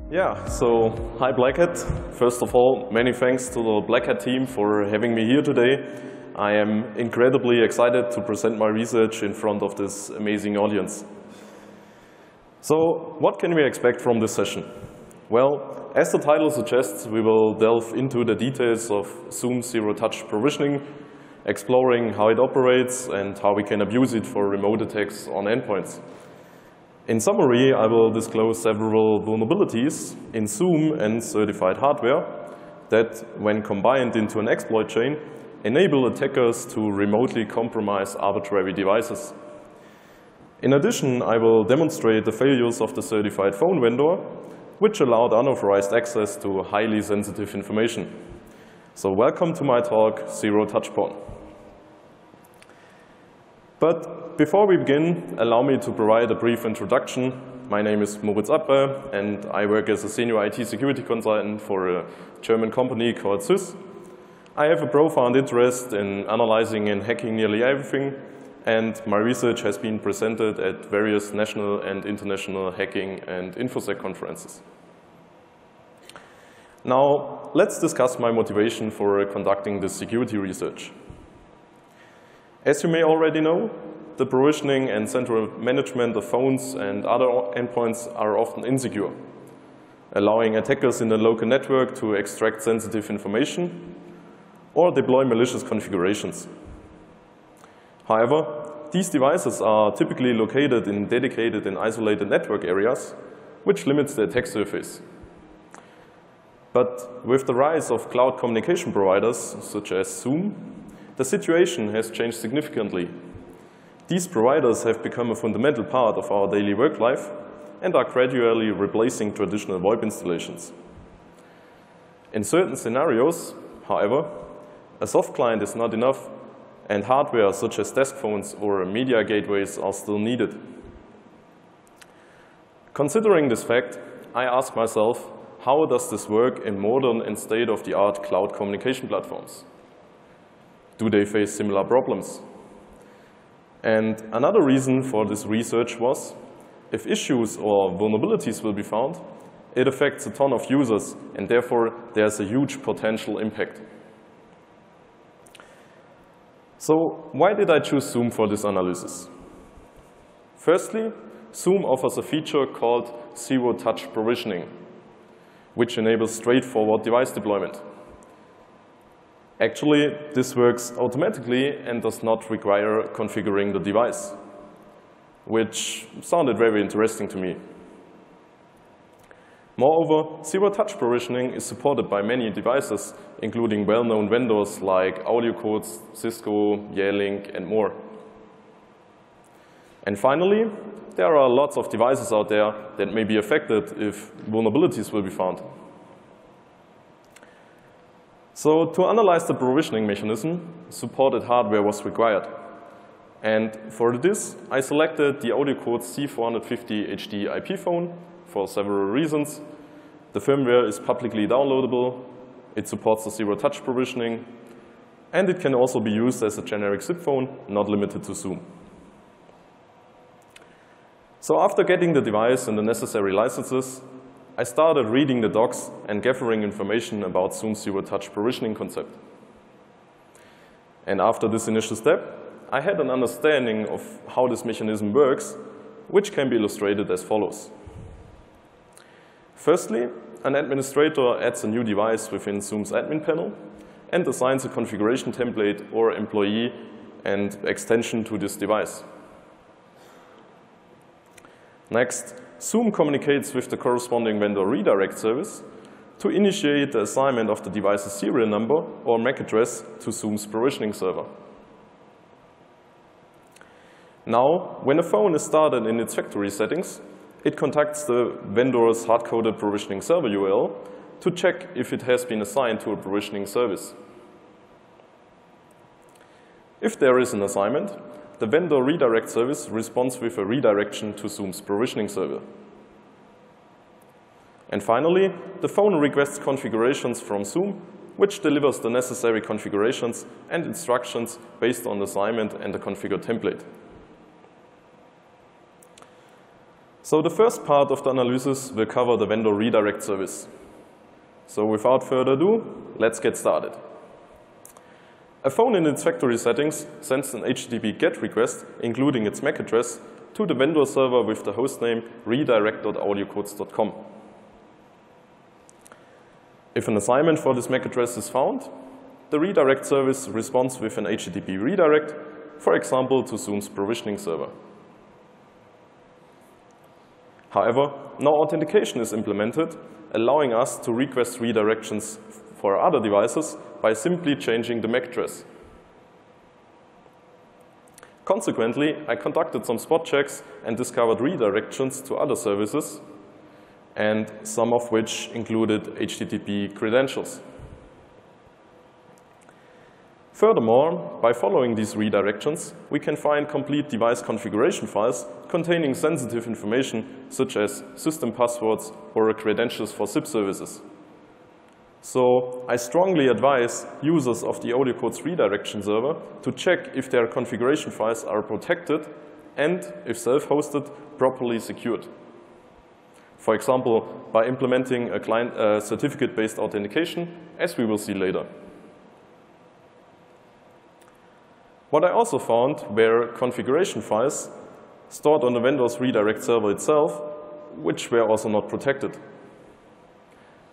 Yeah, so hi Black Hat. First of all, many thanks to the Black Hat team for having me here today. I am incredibly excited to present my research in front of this amazing audience. So, what can we expect from this session? Well, as the title suggests, we will delve into the details of Zoom zero-touch provisioning, exploring how it operates and how we can abuse it for remote attacks on endpoints. In summary, I will disclose several vulnerabilities in Zoom and certified hardware that, when combined into an exploit chain, enable attackers to remotely compromise arbitrary devices. In addition, I will demonstrate the failures of the certified phone vendor, which allowed unauthorized access to highly sensitive information. So welcome to my talk, Zero-Touch-Pwn. But before we begin, allow me to provide a brief introduction. My name is Moritz Abrell, and I work as a senior IT security consultant for a German company called SYS. I have a profound interest in analyzing and hacking nearly everything, and my research has been presented at various national and international hacking and InfoSec conferences. Now, let's discuss my motivation for conducting this security research. As you may already know, the provisioning and central management of phones and other endpoints are often insecure, allowing attackers in the local network to extract sensitive information or deploy malicious configurations. However, these devices are typically located in dedicated and isolated network areas, which limits the attack surface. But with the rise of cloud communication providers, such as Zoom, the situation has changed significantly. These providers have become a fundamental part of our daily work life and are gradually replacing traditional VoIP installations. In certain scenarios, however, a soft client is not enough, and hardware such as desk phones or media gateways are still needed. Considering this fact, I ask myself, how does this work in modern and state-of-the-art cloud communication platforms? Do they face similar problems? And another reason for this research was, if issues or vulnerabilities will be found, it affects a ton of users, and therefore there's a huge potential impact. So why did I choose Zoom for this analysis? Firstly, Zoom offers a feature called zero-touch provisioning, which enables straightforward device deployment. Actually, this works automatically and does not require configuring the device, which sounded very interesting to me. Moreover, zero-touch provisioning is supported by many devices, including well-known vendors like AudioCodes, Cisco, Yealink, and more. And finally, there are lots of devices out there that may be affected if vulnerabilities will be found. So to analyze the provisioning mechanism, supported hardware was required. And for this, I selected the AudioCodes C450 HD IP phone for several reasons. The firmware is publicly downloadable, it supports the zero-touch provisioning, and it can also be used as a generic SIP phone, not limited to Zoom. So after getting the device and the necessary licenses, I started reading the docs and gathering information about Zoom's zero-touch provisioning concept. And after this initial step, I had an understanding of how this mechanism works, which can be illustrated as follows. Firstly, an administrator adds a new device within Zoom's admin panel and assigns a configuration template or employee and extension to this device. Next, Zoom communicates with the corresponding vendor redirect service to initiate the assignment of the device's serial number or MAC address to Zoom's provisioning server. Now, when a phone is started in its factory settings, it contacts the vendor's hard-coded provisioning server URL to check if it has been assigned to a provisioning service. If there is an assignment, the vendor redirect service responds with a redirection to Zoom's provisioning server. And finally, the phone requests configurations from Zoom, which delivers the necessary configurations and instructions based on the assignment and the configured template. So the first part of the analysis will cover the vendor redirect service. So without further ado, let's get started. A phone in its factory settings sends an HTTP GET request, including its MAC address, to the vendor server with the hostname redirect.audiocodes.com. If an assignment for this MAC address is found, the redirect service responds with an HTTP redirect, for example, to Zoom's provisioning server. However, no authentication is implemented, allowing us to request redirections for other devices by simply changing the MAC address. Consequently, I conducted some spot checks and discovered redirections to other services, and some of which included HTTP credentials. Furthermore, by following these redirections, we can find complete device configuration files containing sensitive information such as system passwords or credentials for SIP services. So I strongly advise users of the AudioCodes redirection server to check if their configuration files are protected and, if self-hosted, properly secured. For example, by implementing a client certificate-based authentication, as we will see later. What I also found were configuration files stored on the vendor's redirect server itself, which were also not protected.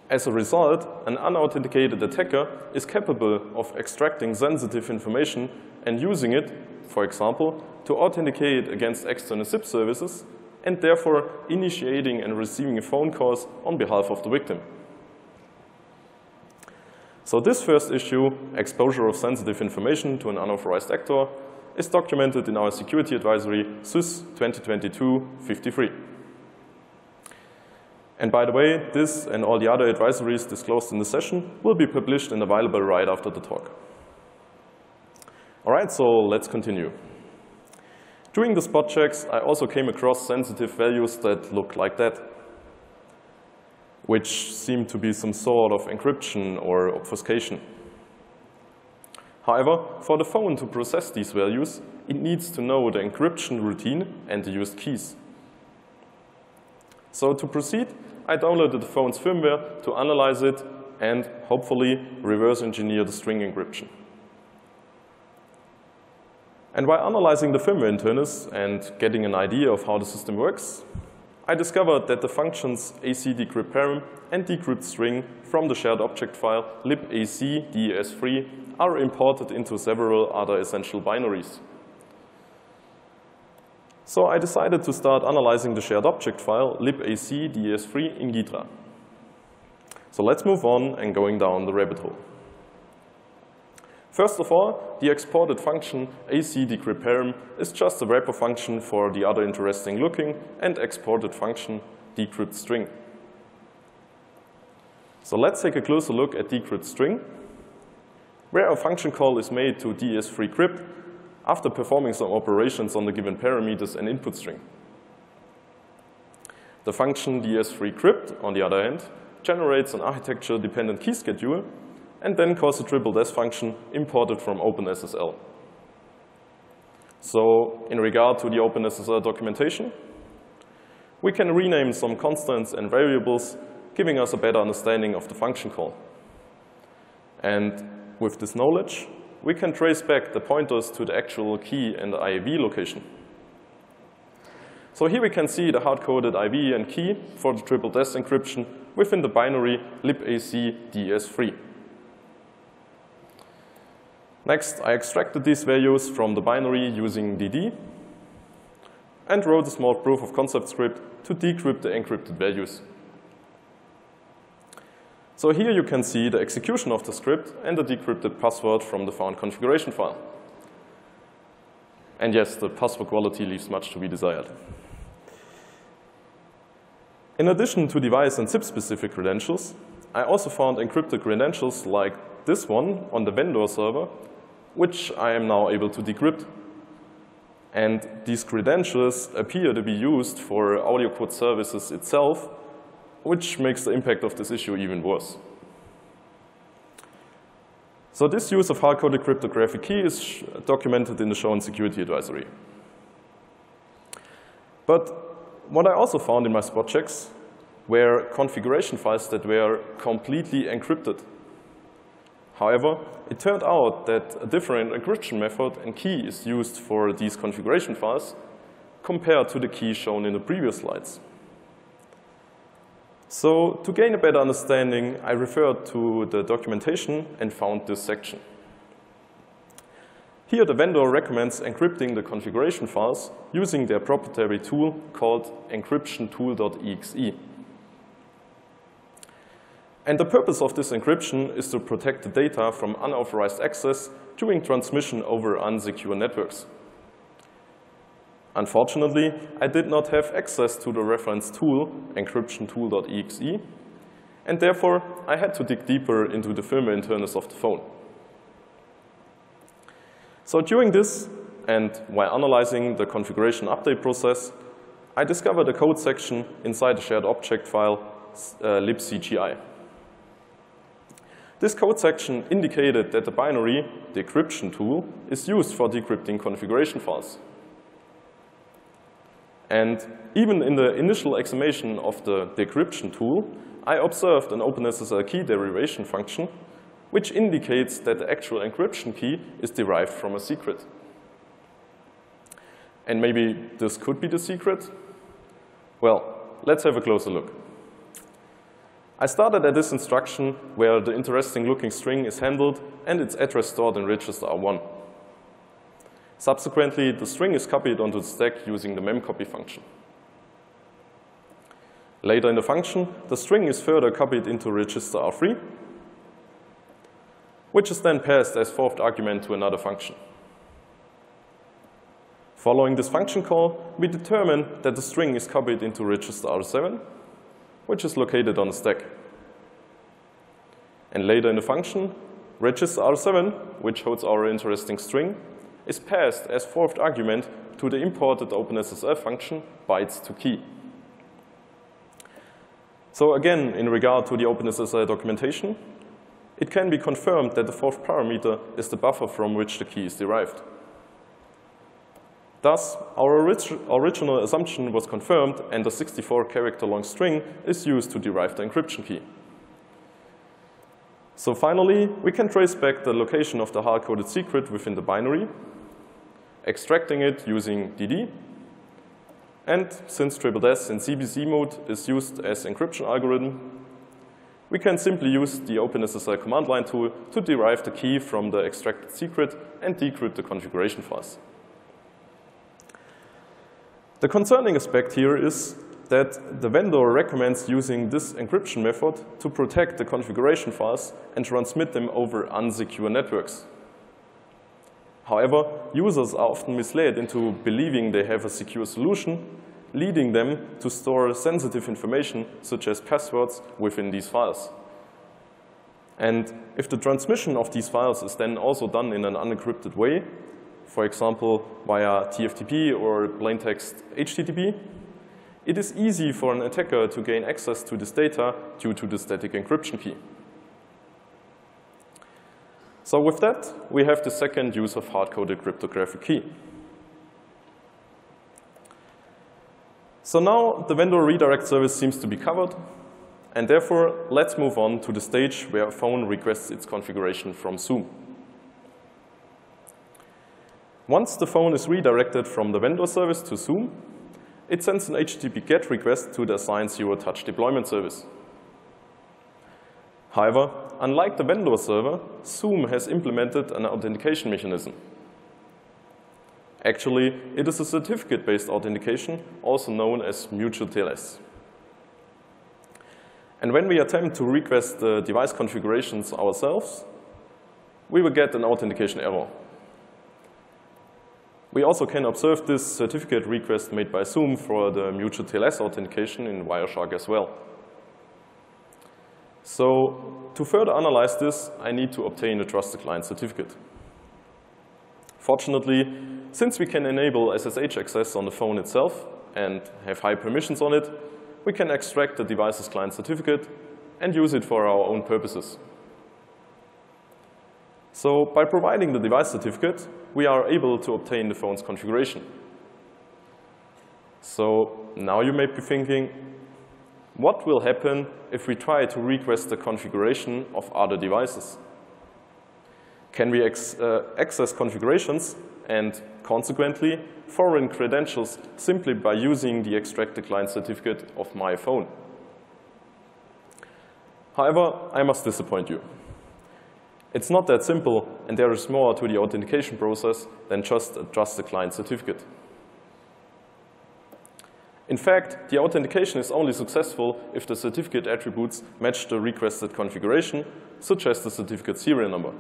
As a result, an unauthenticated attacker is capable of extracting sensitive information and using it, for example, to authenticate against external SIP services, and therefore initiating and receiving phone calls on behalf of the victim. So this first issue, exposure of sensitive information to an unauthorized actor, is documented in our security advisory SYS 2022-53. And by the way, this and all the other advisories disclosed in the session will be published and available right after the talk. All right, so let's continue. During the spot checks, I also came across sensitive values that look like that, which seem to be some sort of encryption or obfuscation. However, for the phone to process these values, it needs to know the encryption routine and the used keys. So to proceed, I downloaded the phone's firmware to analyze it and hopefully reverse engineer the string encryption. And while analyzing the firmware internals and getting an idea of how the system works, I discovered that the functions AC-decrypt-param and decrypt-string from the shared object file libac-des3 are imported into several other essential binaries. So I decided to start analyzing the shared object file libac-des3 in Ghidra. So let's move on and going down the rabbit hole. First of all, the exported function AC-decrypt-param is just a wrapper function for the other interesting looking and exported function decrypt-string. So let's take a closer look at decrypt-string, where a function call is made to ds3crypt after performing some operations on the given parameters and input string. The function ds3crypt, on the other hand, generates an architecture-dependent key schedule and then calls a triple-des function imported from OpenSSL. So in regard to the OpenSSL documentation, we can rename some constants and variables, giving us a better understanding of the function call. And with this knowledge, we can trace back the pointers to the actual key and the IAV location. So here we can see the hard-coded IV and key for the triple-des encryption within the binary libac-des3. Next, I extracted these values from the binary using dd and wrote a small proof of concept script to decrypt the encrypted values. So here you can see the execution of the script and the decrypted password from the found configuration file. And yes, the password quality leaves much to be desired. In addition to device and SIP-specific credentials, I also found encrypted credentials like this one on the vendor server, which I am now able to decrypt. And these credentials appear to be used for AudioCode services itself, which makes the impact of this issue even worse. So this use of hard-coded cryptographic key is documented in the shown security advisory. But what I also found in my spot checks were configuration files that were completely encrypted. However, it turned out that a different encryption method and key is used for these configuration files compared to the key shown in the previous slides. So to gain a better understanding, I referred to the documentation and found this section. Here the vendor recommends encrypting the configuration files using their proprietary tool called encryptiontool.exe. And the purpose of this encryption is to protect the data from unauthorized access during transmission over unsecure networks. Unfortunately, I did not have access to the reference tool, encryptiontool.exe, and therefore I had to dig deeper into the firmware internals of the phone. So during this, and while analyzing the configuration update process, I discovered a code section inside the shared object file libcgi. This code section indicated that the binary decryption tool is used for decrypting configuration files. And even in the initial examination of the decryption tool, I observed an OpenSSL key derivation function, which indicates that the actual encryption key is derived from a secret. And maybe this could be the secret? Well, let's have a closer look. I started at this instruction where the interesting looking string is handled and its address stored in register R1. Subsequently, the string is copied onto the stack using the memcopy function. Later in the function, the string is further copied into register R3, which is then passed as fourth argument to another function. Following this function call, we determine that the string is copied into register R7, which is located on the stack. And later in the function, register R7, which holds our interesting string, is passed as fourth argument to the imported OpenSSL function bytes to key. So again, in regard to the OpenSSL documentation, it can be confirmed that the fourth parameter is the buffer from which the key is derived. Thus, our original assumption was confirmed, and the 64-character long string is used to derive the encryption key. So finally, we can trace back the location of the hard-coded secret within the binary, extracting it using DD, and since SSS in CBC mode is used as encryption algorithm, we can simply use the OpenSSL command line tool to derive the key from the extracted secret and decrypt the configuration files. The concerning aspect here is that the vendor recommends using this encryption method to protect the configuration files and transmit them over unsecure networks. However, users are often misled into believing they have a secure solution, leading them to store sensitive information such as passwords within these files. And if the transmission of these files is then also done in an unencrypted way, for example via TFTP or plaintext HTTP, it is easy for an attacker to gain access to this data due to the static encryption key. So with that, we have the second use of hard-coded cryptographic key. So now the vendor redirect service seems to be covered, and therefore let's move on to the stage where a phone requests its configuration from Zoom. Once the phone is redirected from the vendor service to Zoom, it sends an HTTP GET request to the assigned Zero-Touch deployment service. However, unlike the vendor server, Zoom has implemented an authentication mechanism. Actually, it is a certificate-based authentication, also known as mutual TLS. And when we attempt to request the device configurations ourselves, we will get an authentication error. We also can observe this certificate request made by Zoom for the mutual TLS authentication in Wireshark as well. So to further analyze this, I need to obtain a trusted client certificate. Fortunately, since we can enable SSH access on the phone itself and have high permissions on it, we can extract the device's client certificate and use it for our own purposes. So by providing the device certificate, we are able to obtain the phone's configuration. So now you may be thinking, what will happen if we try to request the configuration of other devices? Can we access configurations and, consequently, foreign credentials simply by using the extracted client certificate of my phone? However, I must disappoint you. It's not that simple, and there is more to the authentication process than just adjust the client certificate. In fact, the authentication is only successful if the certificate attributes match the requested configuration, such as the certificate serial number.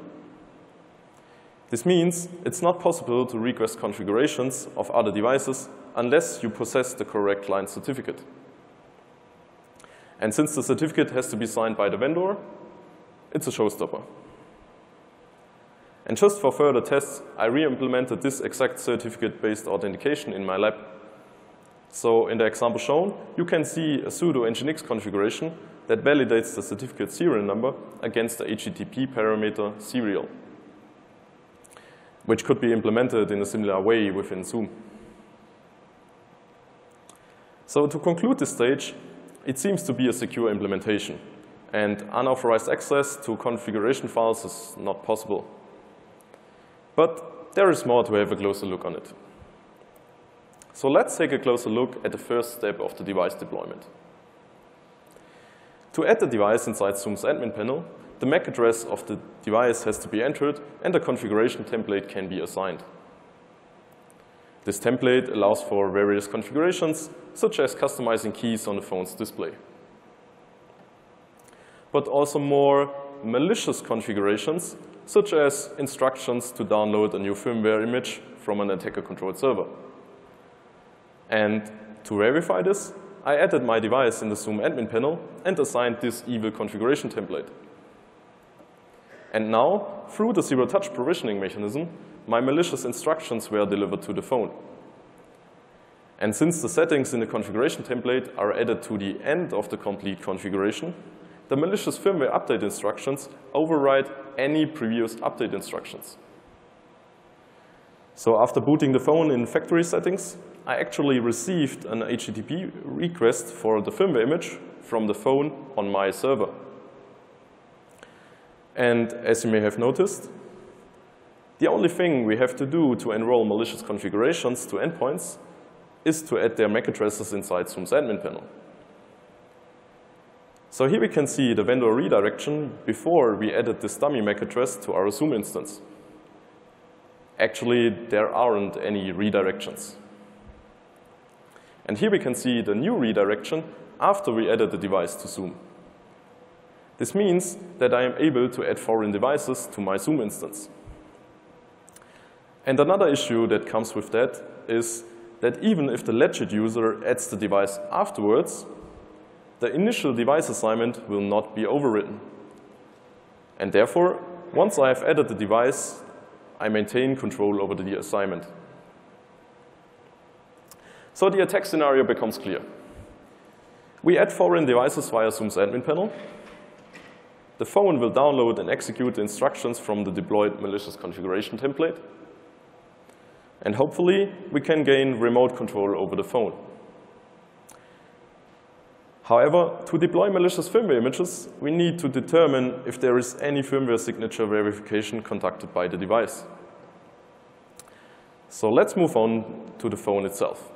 This means it's not possible to request configurations of other devices unless you possess the correct client certificate. And since the certificate has to be signed by the vendor, it's a showstopper. And just for further tests, I re-implemented this exact certificate-based authentication in my lab. So in the example shown, you can see a pseudo Nginx configuration that validates the certificate serial number against the HTTP parameter serial, which could be implemented in a similar way within Zoom. So to conclude this stage, it seems to be a secure implementation, and unauthorized access to configuration files is not possible. But there is more to have a closer look on it. So let's take a closer look at the first step of the device deployment. To add the device inside Zoom's admin panel, the MAC address of the device has to be entered and a configuration template can be assigned. This template allows for various configurations, such as customizing keys on the phone's display. But also more malicious configurations, such as instructions to download a new firmware image from an attacker-controlled server. And to verify this, I added my device in the Zoom admin panel and assigned this evil configuration template. And now, through the zero-touch provisioning mechanism, my malicious instructions were delivered to the phone. And since the settings in the configuration template are added to the end of the complete configuration, the malicious firmware update instructions override any previous update instructions. So after booting the phone in factory settings, I actually received an HTTP request for the firmware image from the phone on my server. And as you may have noticed, the only thing we have to do to enroll malicious configurations to endpoints is to add their MAC addresses inside Zoom's admin panel. So here we can see the vendor redirection before we added this dummy MAC address to our Zoom instance. Actually, there aren't any redirections. And here we can see the new redirection after we added the device to Zoom. This means that I am able to add foreign devices to my Zoom instance. And another issue that comes with that is that even if the legit user adds the device afterwards, the initial device assignment will not be overwritten. And therefore, once I have added the device, I maintain control over the assignment. So the attack scenario becomes clear. We add foreign devices via Zoom's admin panel. The phone will download and execute the instructions from the deployed malicious configuration template. And hopefully, we can gain remote control over the phone. However, to deploy malicious firmware images, we need to determine if there is any firmware signature verification conducted by the device. So let's move on to the phone itself.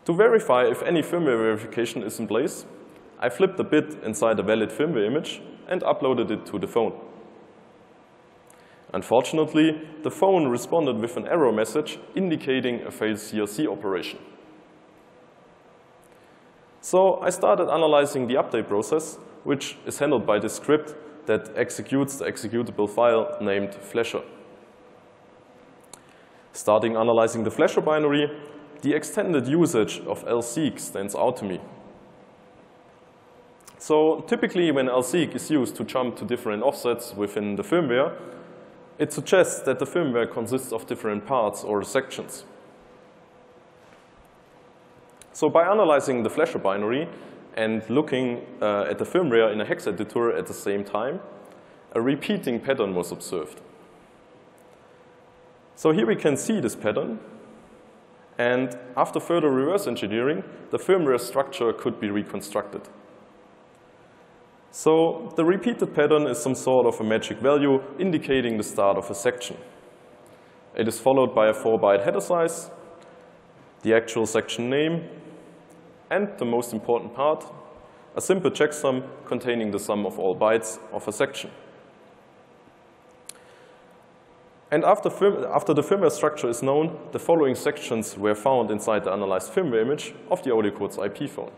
To verify if any firmware verification is in place, I flipped a bit inside a valid firmware image and uploaded it to the phone. Unfortunately, the phone responded with an error message indicating a failed CRC operation. So I started analyzing the update process, which is handled by this script that executes the executable file named flasher. Starting analyzing the flasher binary, the extended usage of lseek stands out to me. So typically when lseek is used to jump to different offsets within the firmware, it suggests that the firmware consists of different parts or sections. So by analyzing the flasher binary and looking at the firmware in a hex editor at the same time, a repeating pattern was observed. So here we can see this pattern, And after further reverse engineering, the firmware structure could be reconstructed. So the repeated pattern is some sort of a magic value indicating the start of a section. It is followed by a 4-byte header size, the actual section name, and the most important part, a simple checksum containing the sum of all bytes of a section. And after the firmware structure is known, the following sections were found inside the analyzed firmware image of the AudioQuotes IP phone.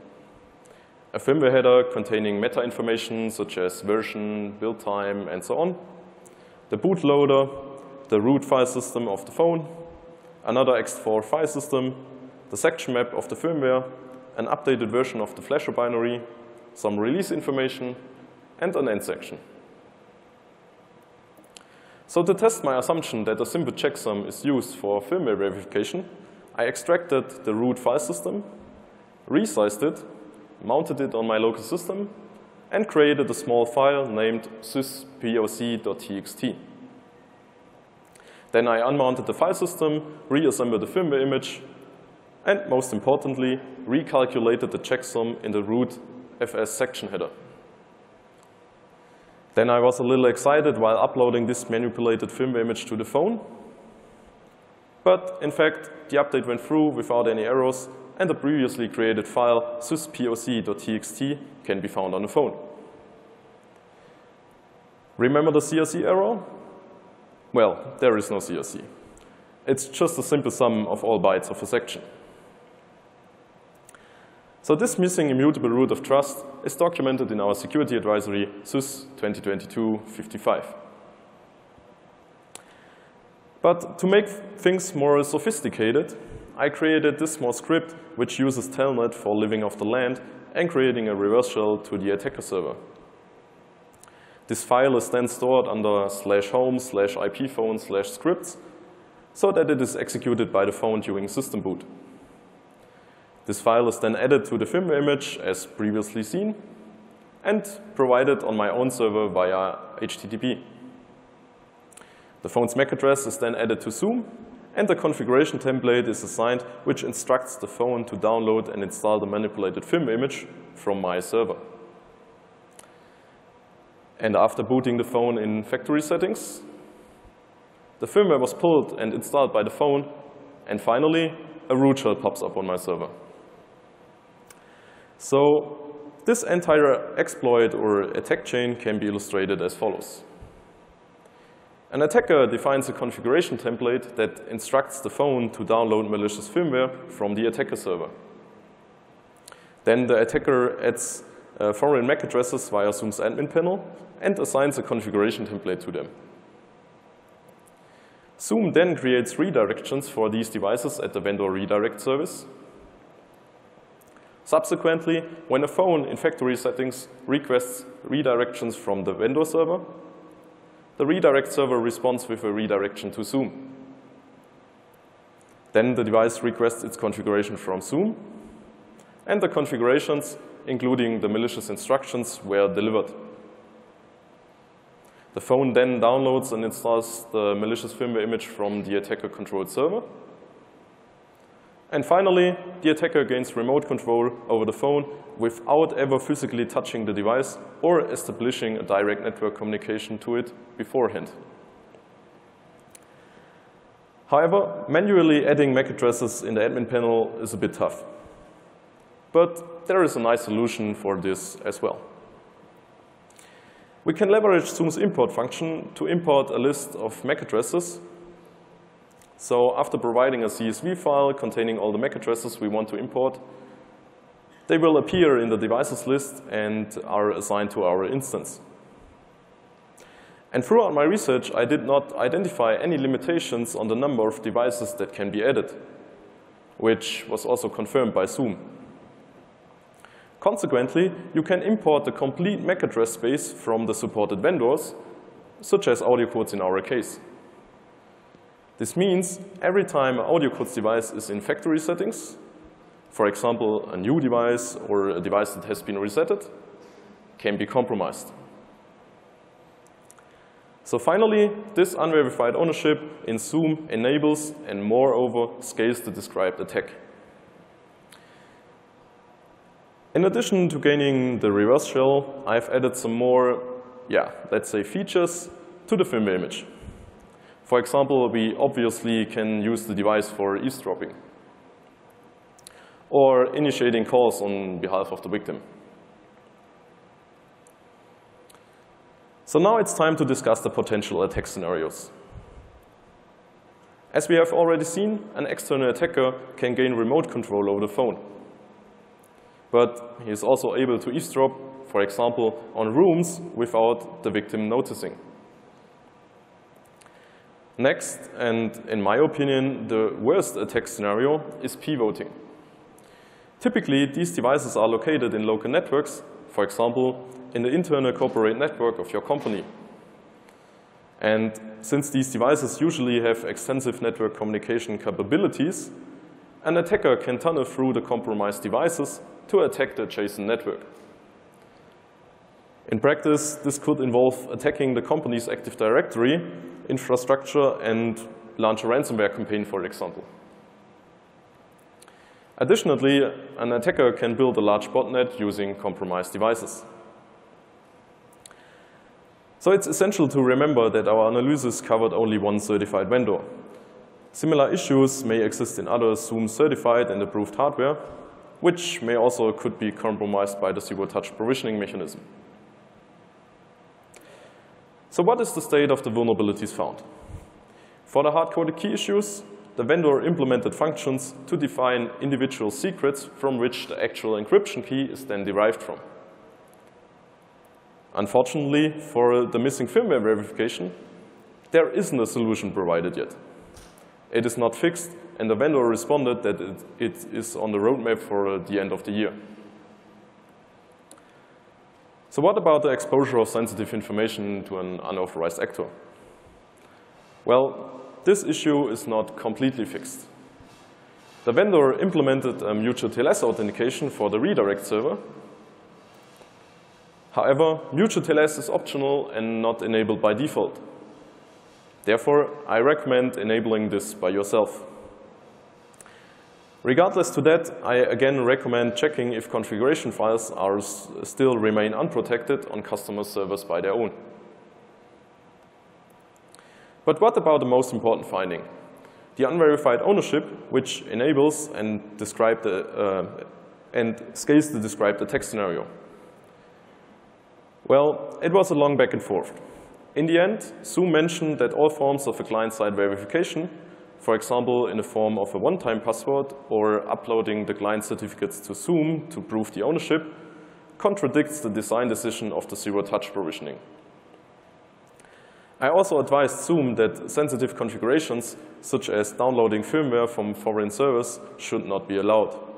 A firmware header containing meta information such as version, build time, and so on. The bootloader, the root file system of the phone, another ext4 file system, the section map of the firmware, an updated version of the flasher binary, some release information, and an end section. So to test my assumption that a simple checksum is used for firmware verification, I extracted the root file system, resized it, mounted it on my local system, and created a small file named syspoc.txt. Then I unmounted the file system, reassembled the firmware image, and most importantly, recalculated the checksum in the root fs section header. Then I was a little excited while uploading this manipulated firmware image to the phone. But in fact, the update went through without any errors, and the previously created file syspoc.txt can be found on the phone. Remember the CRC error? Well, there is no CRC. It's just a simple sum of all bytes of a section. So this missing immutable root of trust is documented in our security advisory sys 2022-55. But to make things more sophisticated, I created this small script which uses Telnet for living off the land and creating a reverse shell to the attacker server. This file is then stored under /home/ipphone/scripts so that it is executed by the phone during system boot. This file is then added to the firmware image as previously seen and provided on my own server via HTTP. The phone's MAC address is then added to Zoom, and the configuration template is assigned which instructs the phone to download and install the manipulated firmware image from my server. And after booting the phone in factory settings, the firmware was pulled and installed by the phone, and finally, a root shell pops up on my server. So this entire exploit or attack chain can be illustrated as follows. An attacker defines a configuration template that instructs the phone to download malicious firmware from the attacker server. Then the attacker adds foreign MAC addresses via Zoom's admin panel and assigns a configuration template to them. Zoom then creates redirections for these devices at the vendor redirect service. Subsequently, when a phone in factory settings requests redirections from the vendor server, the redirect server responds with a redirection to Zoom. Then the device requests its configuration from Zoom, and the configurations, including the malicious instructions, were delivered. The phone then downloads and installs the malicious firmware image from the attacker-controlled server. And finally, the attacker gains remote control over the phone without ever physically touching the device or establishing a direct network communication to it beforehand. However, manually adding MAC addresses in the admin panel is a bit tough. But there is a nice solution for this as well. We can leverage Zoom's import function to import a list of MAC addresses. So after providing a CSV file containing all the MAC addresses we want to import, they will appear in the devices list and are assigned to our instance. And throughout my research, I did not identify any limitations on the number of devices that can be added, which was also confirmed by Zoom. Consequently, you can import the complete MAC address space from the supported vendors, such as AudioQuotes in our case. This means every time an AudioQuotes device is in factory settings, for example, a new device or a device that has been resetted, can be compromised. So finally, this unverified ownership in Zoom enables and moreover scales the described attack. In addition to gaining the reverse shell, I've added some more, let's say features to the firmware image. For example, we obviously can use the device for eavesdropping or initiating calls on behalf of the victim. So now it's time to discuss the potential attack scenarios. As we have already seen, an external attacker can gain remote control over the phone. But he is also able to eavesdrop, for example, on rooms without the victim noticing. Next, and in my opinion, the worst attack scenario is p-voting. Typically, these devices are located in local networks, for example, in the internal corporate network of your company. And since these devices usually have extensive network communication capabilities, an attacker can tunnel through the compromised devices to attack the adjacent network. In practice, this could involve attacking the company's Active Directory, infrastructure, and launch a ransomware campaign, for example. Additionally, an attacker can build a large botnet using compromised devices. So it's essential to remember that our analysis covered only one certified vendor. Similar issues may exist in other Zoom certified and approved hardware, which may also could be compromised by the zero-touch provisioning mechanism. So what is the state of the vulnerabilities found? For the hard-coded key issues, the vendor implemented functions to define individual secrets from which the actual encryption key is then derived from. Unfortunately, for the missing firmware verification, there isn't a solution provided yet. It is not fixed, and the vendor responded that it is on the roadmap for the end of the year. So what about the exposure of sensitive information to an unauthorized actor? Well, this issue is not completely fixed. The vendor implemented a mutual TLS authentication for the redirect server. However, mutual TLS is optional and not enabled by default. Therefore, I recommend enabling this by yourself. Regardless to that, I again recommend checking if configuration files still remain unprotected on customer servers by their own. But what about the most important finding? The unverified ownership, which enables and scales the described attack scenario. Well, it was a long back and forth. In the end, Zoom mentioned that all forms of a client-side verification, for example, in the form of a one-time password or uploading the client certificates to Zoom to prove the ownership, contradicts the design decision of the zero-touch provisioning. I also advised Zoom that sensitive configurations, such as downloading firmware from foreign servers, should not be allowed.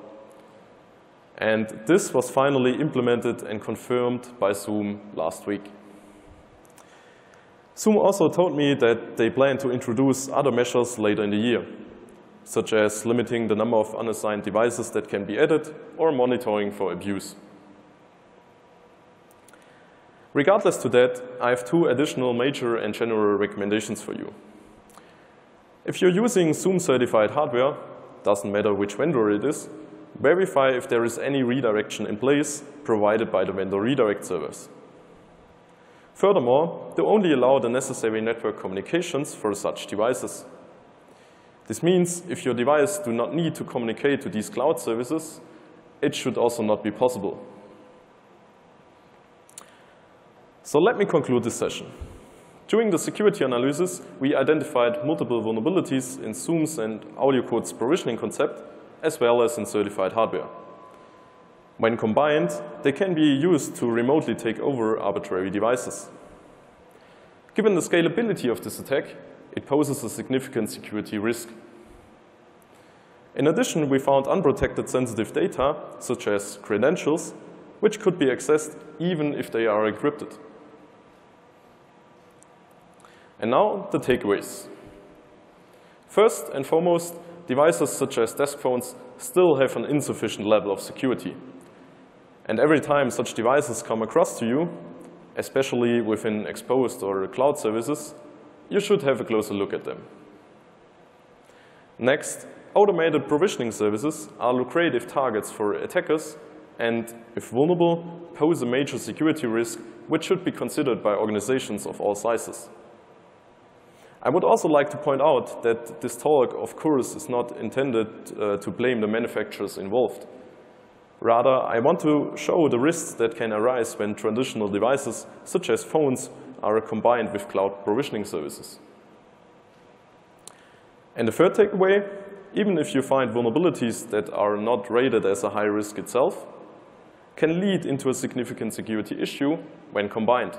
And this was finally implemented and confirmed by Zoom last week. Zoom also told me that they plan to introduce other measures later in the year, such as limiting the number of unassigned devices that can be added or monitoring for abuse. Regardless to that, I have two additional major and general recommendations for you. If you're using Zoom-certified hardware, doesn't matter which vendor it is, verify if there is any redirection in place provided by the vendor redirect servers. Furthermore, they only allow the necessary network communications for such devices. This means if your device do not need to communicate to these cloud services, it should also not be possible. So let me conclude this session. During the security analysis, we identified multiple vulnerabilities in Zoom's and AudioCode's provisioning concept, as well as in certified hardware. When combined, they can be used to remotely take over arbitrary devices. Given the scalability of this attack, it poses a significant security risk. In addition, we found unprotected sensitive data, such as credentials, which could be accessed even if they are encrypted. And now, the takeaways. First and foremost, devices such as desk phones still have an insufficient level of security. And every time such devices come across to you, especially within exposed or cloud services, you should have a closer look at them. Next, automated provisioning services are lucrative targets for attackers and, if vulnerable, pose a major security risk which should be considered by organizations of all sizes. I would also like to point out that this talk, of course, is not intended to blame the manufacturers involved. Rather, I want to show the risks that can arise when traditional devices, such as phones, are combined with cloud provisioning services. And the third takeaway, even if you find vulnerabilities that are not rated as a high risk itself, can lead into a significant security issue when combined.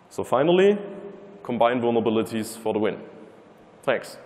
So finally, combine vulnerabilities for the win. Thanks.